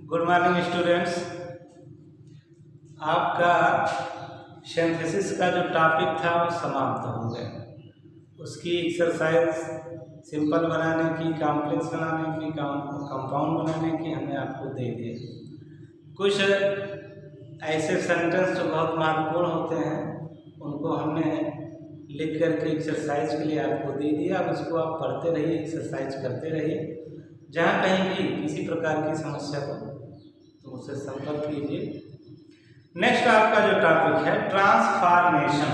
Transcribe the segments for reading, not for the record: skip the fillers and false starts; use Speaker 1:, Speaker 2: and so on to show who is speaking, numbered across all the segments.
Speaker 1: Good morning students. आपका synthesis का जो टॉपिक था वो समाप्त हो गया। उसकी एक्सरसाइज सिंपल बनाने की, कॉम्प्लेक्स बनाने की, कंपाउंड बनाने की हमने आपको दे दिए। कुछ ऐसे सेंटेंस जो बहुत महत्वपूर्ण होते हैं उनको हमने लिख करके एक्सरसाइज के लिए आपको दे दिया। अब उसको आप पढ़ते रहिए, एक्सरसाइज करते रहिए। जहाँ कहीं भी किसी प्रकार की समस्या हो तो उससे संपर्क कीजिए। नेक्स्ट आपका जो टॉपिक है ट्रांसफॉर्मेशन।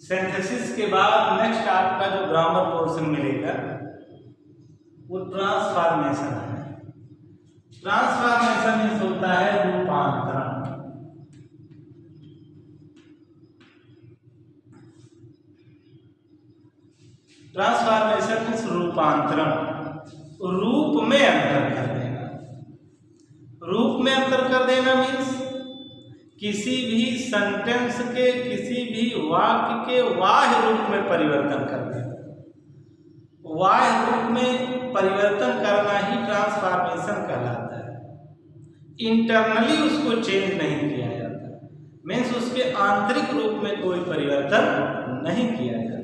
Speaker 1: सिंथेसिस के बाद नेक्स्ट आपका जो ग्रामर पोर्शन मिलेगा वो ट्रांसफॉर्मेशन है। ट्रांसफॉर्मेशन मीन्स होता है रूपांतरण। ट्रांसफॉर्मेशन मीन्स रूपांतरण, रूप में अंतर कर देना। रूप में अंतर कर देना मीन्स किसी भी सेंटेंस के, किसी भी वाक्य के बाह्य रूप में परिवर्तन कर देना। बाह्य रूप में परिवर्तन करना ही ट्रांसफॉर्मेशन कहलाता है। इंटरनली उसको चेंज नहीं किया जाता, मीन्स उसके आंतरिक रूप में कोई परिवर्तन नहीं किया जाता।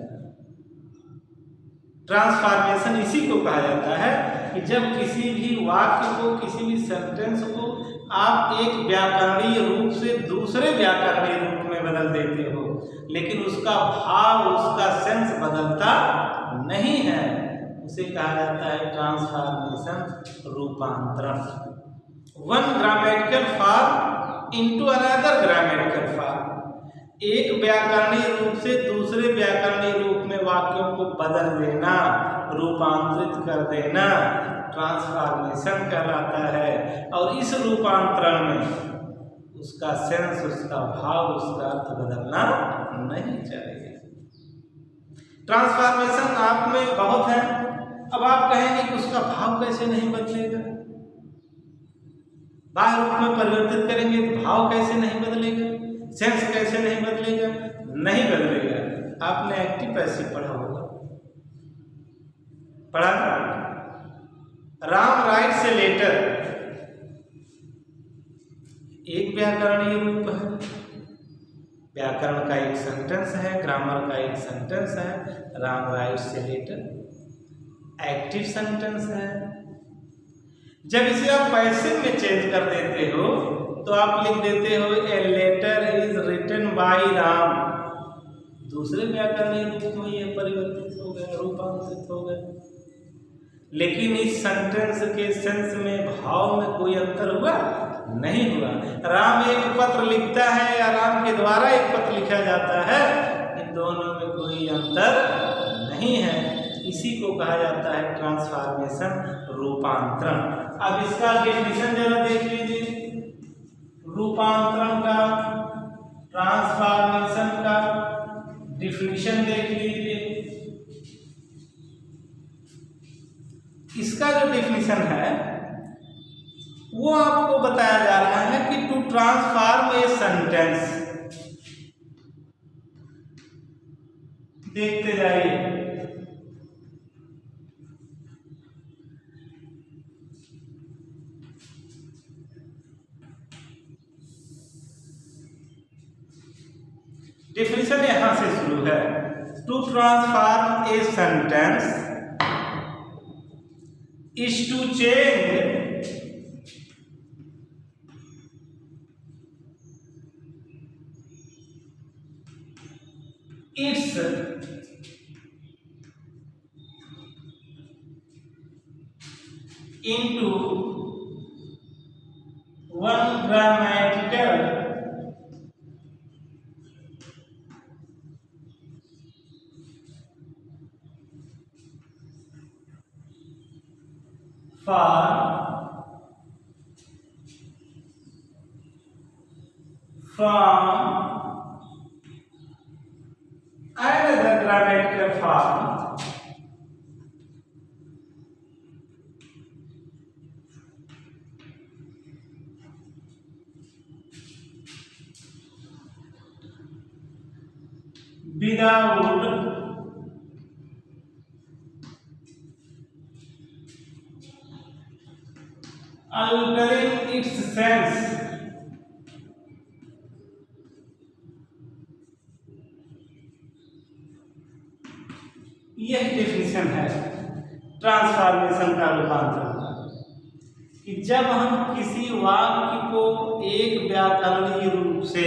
Speaker 1: ट्रांसफॉर्मेशन इसी को कहा जाता है कि जब किसी भी वाक्य को, किसी भी सेंटेंस को आप एक व्याकरणीय रूप से दूसरे व्याकरणीय रूप में बदल देते हो, लेकिन उसका भाव, उसका सेंस बदलता नहीं है, उसे कहा जाता है ट्रांसफॉर्मेशन, रूपांतरण। One grammatical form into another grammatical form. एक व्याकरणीय रूप से दूसरे व्याकरणीय रूप में वाक्यों को बदल देना, रूपांतरित कर देना ट्रांसफॉर्मेशन कहलाता है। और इस रूपांतरण में उसका सेंस, उसका भाव, उसका अर्थ बदलना नहीं चाहिए। ट्रांसफॉर्मेशन आप में बहुत है। अब आप कहेंगे कि उसका भाव कैसे नहीं बदलेगा? बाह्य रूप में परिवर्तित करेंगे तो भाव कैसे नहीं बदलेगा, सेंस कैसे नहीं बदलेगा? नहीं बदलेगा। आपने एक्टिव पैसिव पढ़ा होगा, पढ़ा? राम राइट्स ए लेटर एक व्याकरणीय रूप है, व्याकरण का एक सेंटेंस है, ग्रामर का एक सेंटेंस है। Ram writes a letter active sentence है। जब इसे आप पैसिव में चेंज कर देते हो तो आप लिख देते हो a letter is written by Ram. दूसरे व्याकरणीय रूप में यह परिवर्तित हो गया, रूपांतरित हो गया। लेकिन इस सेंटेंस के सेंस में, भाव में कोई अंतर हुआ नहीं हुआ। राम एक पत्र लिखता है या राम के द्वारा एक पत्र लिखा जाता है, इन दोनों में कोई अंतर नहीं है। इसी को कहा जाता है ट्रांसफॉर्मेशन, रूपांतरण। अब इसका डेफिनेशन जरा देख लीजिए। रूपांतरण का, ट्रांसफॉर्मेशन का डेफिनेशन देख लीजिए। इसका जो डेफिनेशन है वो आपको बताया जा रहा है कि टू ट्रांसफॉर्म ए सेंटेंस, देखते जाइए। डेफिनेशन यहां से शुरू है। To transform a sentence is to change its into one grammatical from another grammatical form without altering its sense, यह डेफिनेशन है ट्रांसफॉर्मेशन का, रूपांतरण का, कि जब हम किसी वाक्य को एक व्याकरणीय रूप से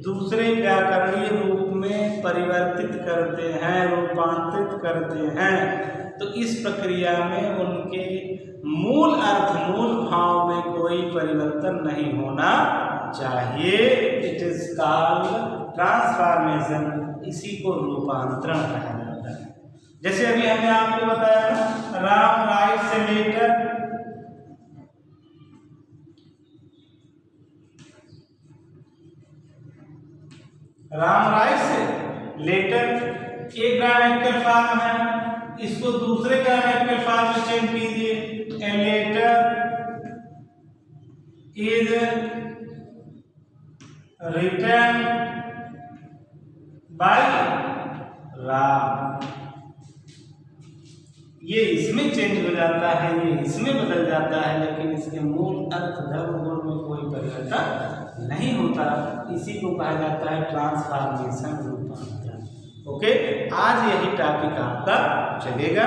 Speaker 1: दूसरे व्याकरणीय रूप में परिवर्तित करते हैं, रूपांतरित करते हैं, तो इस प्रक्रिया में उनके मूल अर्थ, मूल भाव में कोई परिवर्तन नहीं होना चाहिए। इट इज कॉल्ड ट्रांसफॉर्मेशन, इसी को रूपांतरण कहा जाता है। जैसे अभी हमने आपको बताया ना, Ram writes a letter, Ram writes letter एक ग्रामेटिकल फॉर्म है, इसको दूसरे ग्रामेटिकल फॉर्म में चेंज कीजिए। A letter is written by Ram, ये इसमें चेंज हो जाता है, ये इसमें बदल जाता है, लेकिन इसके मूल अर्थ, धर्म, गुण में कोई परिवर्तन नहीं होता। इसी को कहा जाता है ट्रांसफॉर्मेशन, रूपांतरण। ओके, आज यही टॉपिक आपका चलेगा।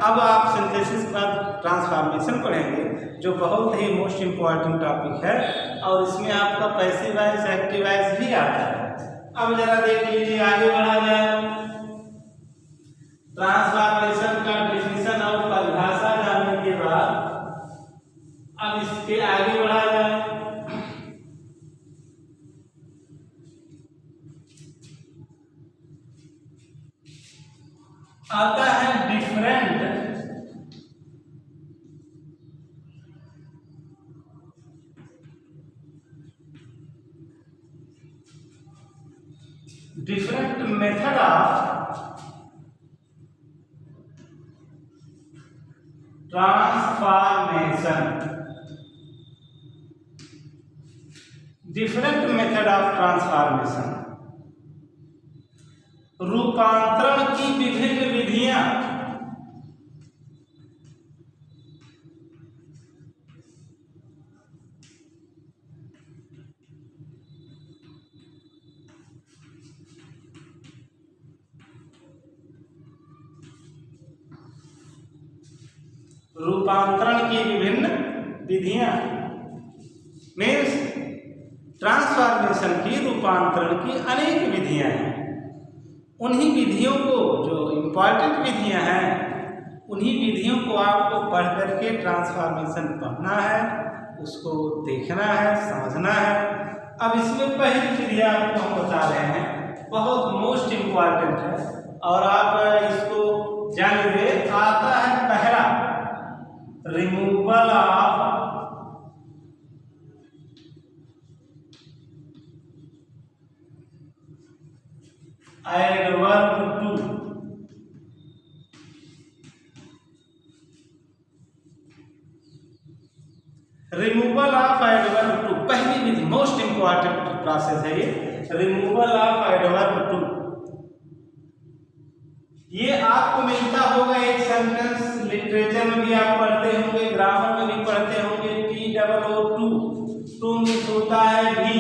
Speaker 1: अब आप सिंथेसिस के बाद ट्रांसफॉर्मेशन पढ़ेंगे, जो बहुत ही मोस्ट इम्पॉर्टेंट टॉपिक है, और इसमें आपका पैसिव वॉइस, एक्टिव वॉइस भी आता है। अब जरा देख लीजिए, आगे बढ़ा जाए। ट्रांसफॉर्मेशन का डेफिनेशन और परिभाषा जानने के बाद अब इसके आगे बढ़ा जाए। आता है different method of transformation, different method of transformation, रूपांतरण की विभिन्न विधियां। रूपांतरण की विभिन्न विधियां मीन्स ट्रांसफॉर्मेशन की, रूपांतरण की अनेक विधियां हैं। उन्हीं विधियों को, जो इम्पॉर्टेंट विधियां हैं, उन्हीं विधियों को आपको पढ़ करके ट्रांसफॉर्मेशन पढ़ना है, उसको देखना है, समझना है। अब इसमें पहली विधि आपको हम बता रहे हैं, बहुत मोस्ट इम्पॉर्टेंट है, और आप इसको जान लीजिए। आता है पहला, removal of adverb too, removal of adverb too, पहली विधि, मोस्ट इंपॉर्टेंट प्रोसेस है ये, रिमूवल ऑफ एडवर्ब टू। ये आपको मिलता होगा एक सेंटेंस, लिटरेचर में भी आप पढ़ते होंगे, ग्रामर में भी पढ़ते होंगे। TOO, टू मीन्स होता है भी,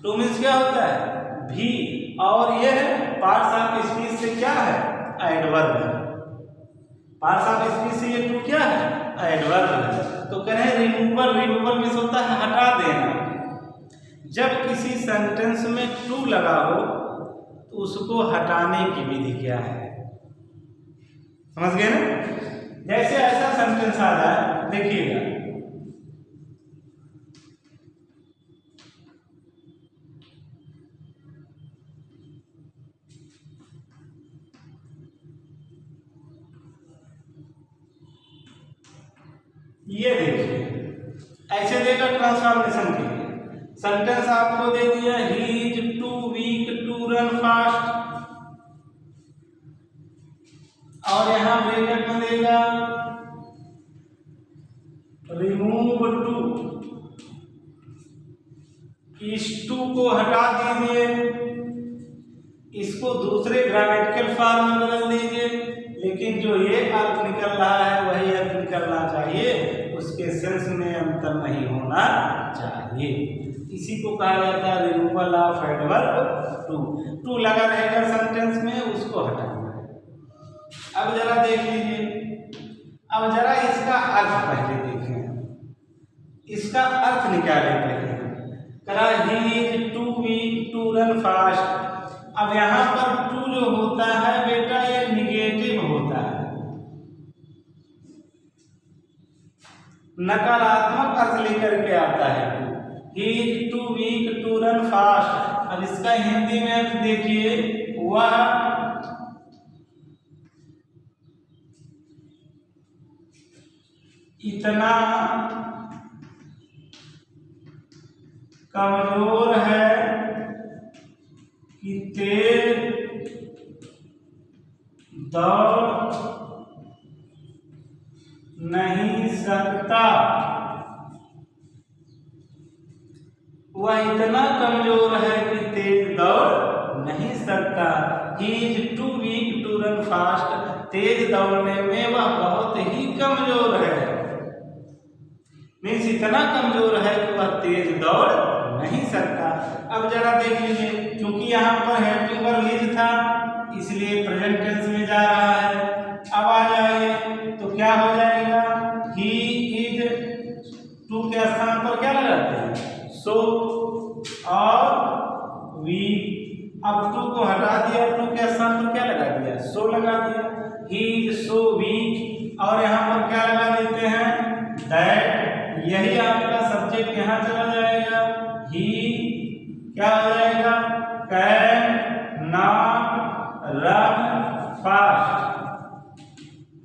Speaker 1: टू मीन्स क्या होता है? भी, और यह पार्ट्स ऑफ स्पीच से क्या है? एडवर्ब है। पार्ट्स ऑफ स्पीच से ये टू क्या है? एडवर्ब है। तो कहें रिमूवल, रिमूवल मीन्स होता है हटा देना। जब किसी सेंटेंस में टू लगा हो तो उसको हटाने की विधि क्या है? समझ गए ना? जैसे ऐसा सेंटेंस आ जाए, देखिएगा, ये देखिए, ऐसे देगा ट्रांसफॉर्मेशन के लिए। सेंटेंस आपको दे दिया, he is too weak to run fast, और यहां ब्रैकेट में देगा रिमूव टू, इस टू को हटा दीजिए, इसको दूसरे ग्रामेटिकल फॉर्म में बदल दीजिए, लेकिन जो ये अर्थ निकल रहा है वही अर्थ निकलना चाहिए, उसके सेंस में अंतर नहीं होना चाहिए। इसी को कहा जाता है रिमूवल ऑफ एडवर्ब टू लगा रहेगा सेंटेंस में, उसको हटाना है। अब जरा देख लीजिए, अब जरा इसका अर्थ पहले देखें, इसका अर्थ निकाले पहले। करा he is too weak to run fast. अब यहाँ पर टू जो होता है बेटा ये निगेटिव होता है, नकारात्मक अर्थ लेकर के आता है। He is too weak to run fast. अब इसका हिंदी में अर्थ देखिए, वह इतना कमजोर है कि तेज दौड़ नहीं सकता। वह इतना कमजोर है कि तेज दौड़ नहीं सकता। He is too weak to run fast. तेज दौड़ने में वह बहुत ही कमजोर है, मीन्स इतना कमजोर है कि वह तेज दौड़ नहीं सकता। अब जरा देख लीजिए, क्योंकि यहाँ पर हेल्पिंग वर्ब इज था इसलिए प्रेजेंट टेंस में जा रहा है। अब आ जाइए तो क्या हो जाएगा, ही इज टू के स्थान पर क्या लगाते हैं, सो और वी। अब टू को हटा दिया, टू के स्थान पर क्या लगा दिया, सो लगा दिया। ही इज सो वीक, और यहाँ पर क्या लगा देते हैं, दैट। यही आपका सब्जेक्ट यहाँ चला जाएगा, ही क्या हो जाएगा, कैन नॉट रन फास्ट।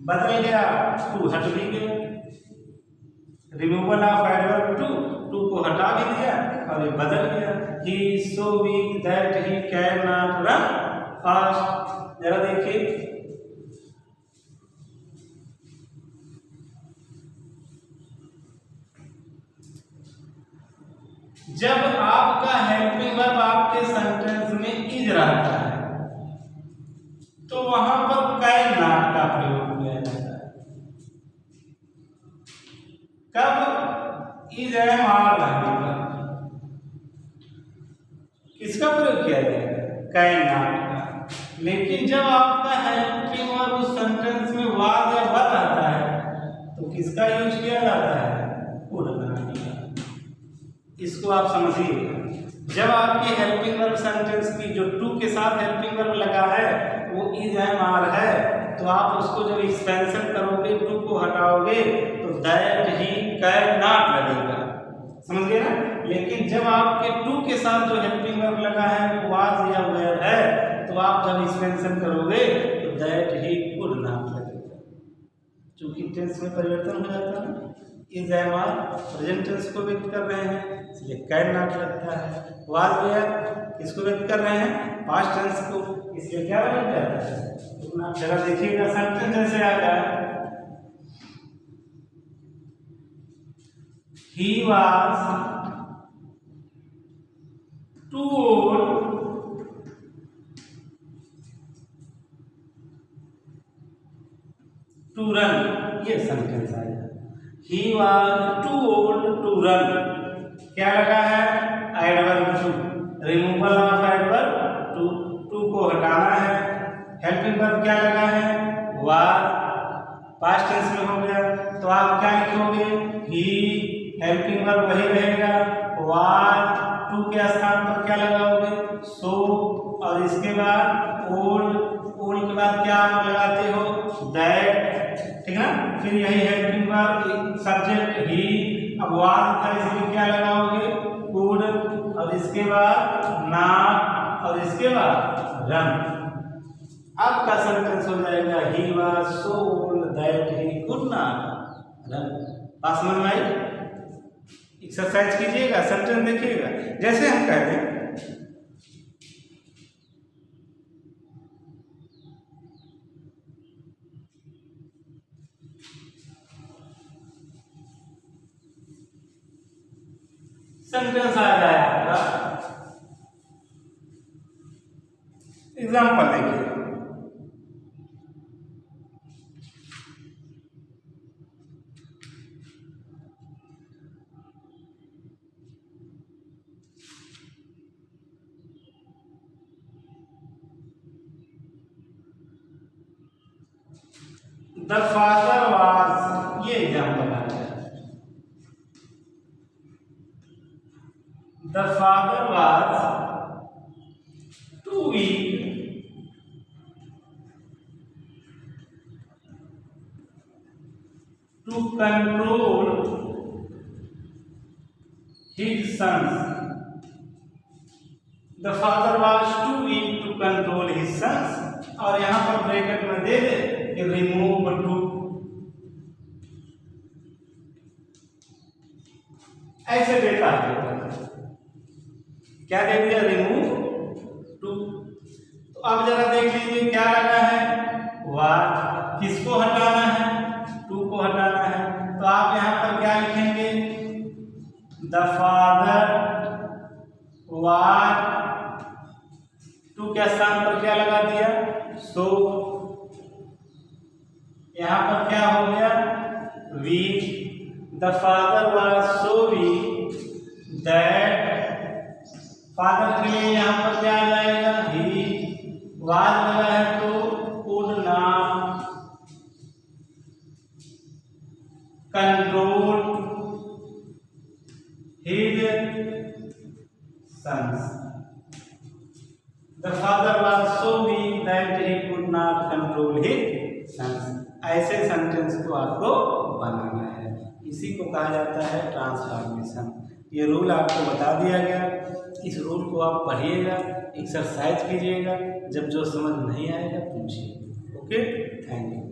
Speaker 1: बदल गया, टू हट भी गया। रिमूवल ऑफ एडवर्ब टू को हटा भी दिया और ये बदल गया। He is so weak that he can not run fast. जरा देखिए, जब आपका हेल्पिंग वर्ब आपके सेंटेंस में इज रहता है तो वहां पर कैन नॉट का प्रयोग किया जाता है। कब, इज एम आर रहने पर किसका प्रयोग किया जाएगा, कैन नॉट का। लेकिन जब आपका हेल्पिंग वर्ब उस सेंटेंस में वाज या वर रहता है तो किसका यूज किया जाता है, कुड नॉट का। इसको आप समझिए, जब आपकी हेल्पिंग वर्ब सेंटेंस की जो टू के साथ हेल्पिंग वर्ब लगा है वो इज एम आर है, तो आप उसको जब एक्सपेंशन करोगे, टू को हटाओगे तो दैट ही कैन नॉट लगेगा, समझ गए ना। लेकिन जब आपके टू के साथ जो हेल्पिंग वर्ब लगा है वो वाज या वेयर है, तो आप जब एक्सपेंशन करोगे तो दैट ही कुड नॉट लगेगा, क्योंकि टेंस में परिवर्तन हो जाता है ना। Is am are present tense को व्यक्त कर रहे हैं इसलिए कैन नॉट लगता है। वाज वेयर किसको व्यक्त कर रहे हैं, पास्ट टेंस को, इसलिए क्या बन जाता है, जरा देखिएगा सेंटेंस जैसे आ गया, he was too old to run, ये सेंटेंस आएगा। He was too old to run, क्या लगा है, adverb too. Removal of adverb too को हटाना है। हेल्पिंग वर्ब क्या लगा है, वाज, पास्ट टेंस में हो गया, तो आप क्या लिखोगे, ही, हेल्पिंग वर्ब वही रहेगा, वाज, टू के स्थान पर क्या लगाओगे, सो, और इसके बाद ओल्ड, ओल्ड के बाद क्या लगाते हो, दैट, ठीक है ना। फिर यही हेल्पिंग वर्ब सब्जेक्ट ही, अब वाज था इसलिए क्या लगाओगे, कुड, और इसके बाद नॉट, और इसके बाद रन। आपका सेंटेंस हो जाएगा, he was so old that he could not run. पास में आई, एक्सरसाइज कीजिएगा, सेंटेंस देखिएगा, जैसे हम कहते हैं सेंटेंस आ जाए आपका। एग्जाम्पल देखिए, द फादर वाज, ये एग्जाम्पल आ गया। The father was too weak to control his sons. The father was too weak to control his sons. और यहां पर ब्रैकेट में दे दे कि रिमूव टू, ऐसे देता है क्या दे दिया, रिमूव टू। तो अब जरा देख लीजिए क्या लगा है, वाज, किसको हटाना है, टू को हटाना है। तो आप यहां पर क्या लिखेंगे, द फादर वाज, टू के स्थान पर क्या लगा दिया, सो। यहां पर क्या हो गया, weak, the father was so weak that, father के लिए यहां पर क्या आ जाएगा, ही, वाज लगा है तो could not control his sons. The father was so weak that he could not control his sons. ऐसे सेंटेंस को आपको बनाना है, इसी को कहा जाता है ट्रांसफॉर्मेशन। ये रूल आपको बता दिया गया, इस रूल को आप पढ़िएगा, एक्सरसाइज कीजिएगा, जब जो समझ नहीं आएगा पूछिए। Okay, thank you.